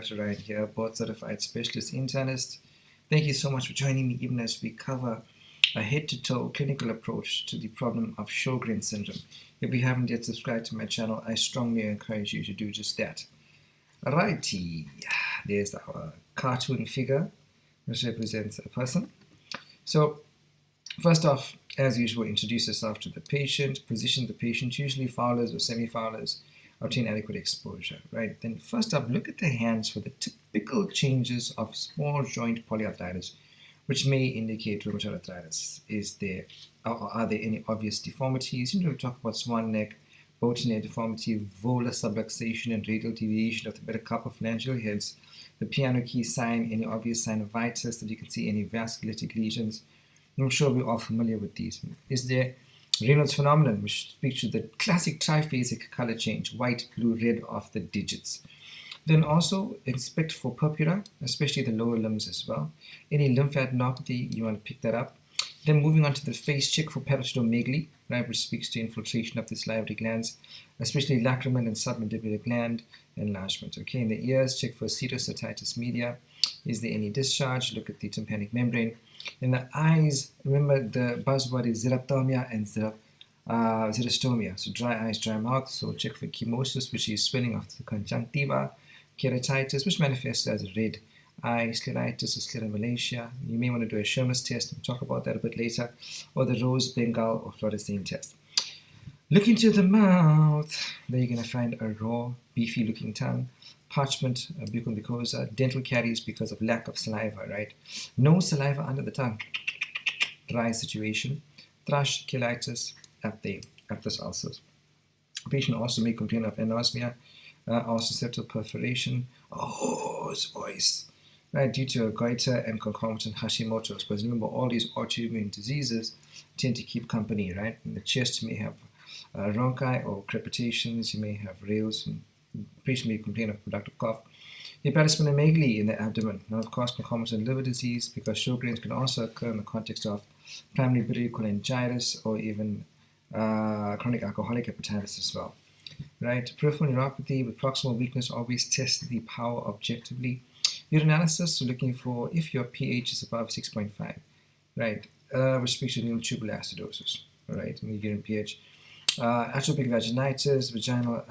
Dr. Ryan here, board certified specialist internist. Thank you so much for joining me even as we cover a head-to-toe clinical approach to the problem of Sjogren syndrome. If you haven't yet subscribed to my channel, I strongly encourage you to do just that. Alrighty, there's our cartoon figure, which represents a person. So, first off, as usual, introduce yourself to the patient, position the patient, usually fowlers or semi-fowlers, obtain adequate exposure, right? Then first up, look at the hands for the typical changes of small joint polyarthritis, which may indicate rheumatoid arthritis. Are there any obvious deformities? We talk about swan neck, boating deformity, volar subluxation, and radial deviation of the metacarpophalangeal heads. The piano key sign, any obvious sign of vitus that you can see, any vasculitic lesions. I'm sure we're all familiar with these. Is there Reynolds phenomenon, which speaks to the classic triphasic color change, white, blue, red of the digits. Then also inspect for purpura, especially the lower limbs as well. Any lymphadenopathy, you want to pick that up. Then moving on to the face, check for parotidomegaly, right, which speaks to infiltration of the salivary glands, especially lacrimal and submandibular gland enlargement. Okay, in the ears, check for pseudocetitis media. Is there any discharge? Look at the tympanic membrane. In the eyes, remember the buzzword is xerophthalmia and xerostomia. So dry eyes, dry mouth. So check for chemosis, which is swelling of the conjunctiva, keratitis, which manifests as red eye, scleritis or scleromalacia. You may want to do a Sherman's test. We'll talk about that a bit later. Or the Rose, Bengal, or fluorescein test. Look into the mouth. There you're going to find a raw, beefy-looking tongue, parchment, buccal mucosa, dental caries because of lack of saliva, right? No saliva under the tongue, dry situation, thrush, cheilitis, aphthous ulcers. The patient also may complain of anosmia, also septal perforation, a hoarse voice, right, due to a goiter and concomitant Hashimoto's. Because remember, all these autoimmune diseases tend to keep company, right? In the chest, you may have rhonchi or crepitations, you may have rales, and the patient may complain of productive cough. Hepatosplenomegaly in the abdomen, and of course concomitant liver disease, because Sjogren's can also occur in the context of primary biliary cholangitis or even chronic alcoholic hepatitis as well. Right, peripheral neuropathy with proximal weakness, always test the power objectively. Urinalysis, so looking for if your pH is above 6.5, right, which speaks to renal tubular acidosis, all right, in the urine pH. Atopic vaginitis, vaginal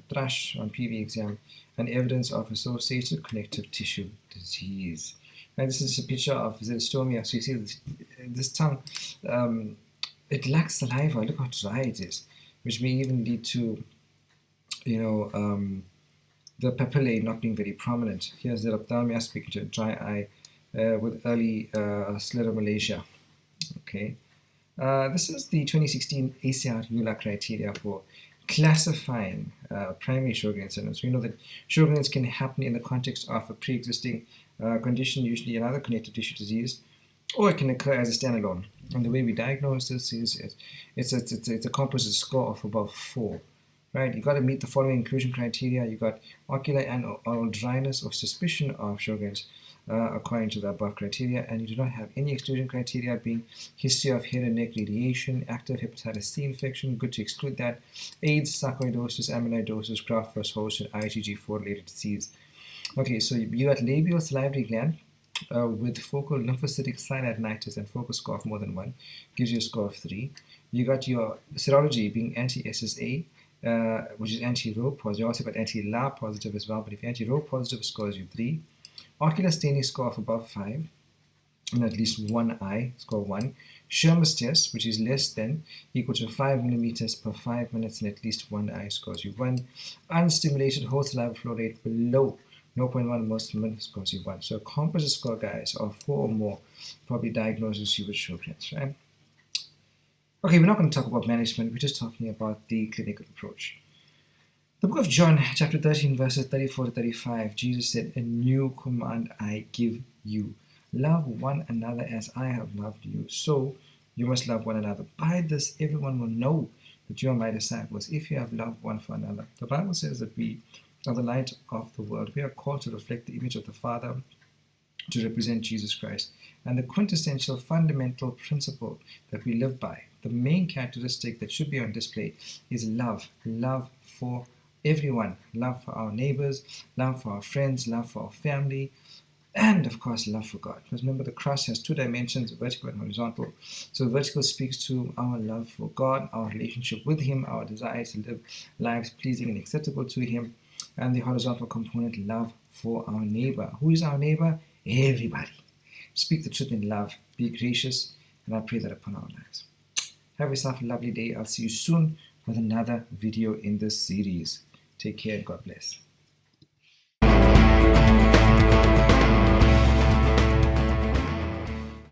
thrush on PV exam, and evidence of associated connective tissue disease. Now, this is a picture of xerostomia. So you see this tongue, it lacks saliva. Look how dry it is, which may even lead to, the papillae not being very prominent. Here's the xerophthalmia, speaking to a dry eye with early scleromalacia. Okay. This is the 2016 ACR-EULA criteria for classifying primary Sjogren's syndrome. So we know that Sjogren's can happen in the context of a pre-existing condition, usually another connective tissue disease, or it can occur as a standalone. And the way we diagnose this is it's a composite score of above 4. Right, you got to meet the following inclusion criteria. You got ocular and oral dryness or suspicion of Sjogren's according to the above criteria, and you do not have any exclusion criteria, being history of head and neck radiation, active hepatitis C infection, good to exclude that, AIDS, sarcoidosis, amyloidosis, graft versus host, and IgG4 related disease. Okay, so you got labial salivary gland with focal lymphocytic synadenitis and focal score of more than 1, gives you a score of 3. You got your serology being anti-SSA, which is anti-Rho positive. You also got anti-La positive as well, but if you're anti-Rho positive, scores you 3. Ocular staining score of above 5, and at least one eye, score 1. Sherman's test, which is less than equal to 5 millimeters per 5 minutes, and at least one eye, scores you 1. Unstimulated whole saliva flow rate below 0.1 moles per minute, scores you 1. So a composite score, guys, of 4 or more probably diagnoses you with Sjogren's, right? Okay, we're not going to talk about management, we're just talking about the clinical approach. The book of John, chapter 13, verses 34 to 35, Jesus said, "A new command I give you. Love one another as I have loved you. So you must love one another. By this everyone will know that you are my disciples, if you have love one for another." The Bible says that we are the light of the world. We are called to reflect the image of the Father, to represent Jesus Christ. And the quintessential fundamental principle that we live by, the main characteristic that should be on display, is love. Love for everyone. Love for our neighbors, love for our friends, love for our family, and of course love for God. Because remember, the cross has two dimensions, vertical and horizontal. So vertical speaks to our love for God, our relationship with Him, our desire to live lives pleasing and acceptable to Him, and the horizontal component, love for our neighbor. Who is our neighbor? Everybody. Speak the truth in love, be gracious, and I pray that upon our lives. Have yourself a lovely day. I'll see you soon with another video in this series. Take care and God bless.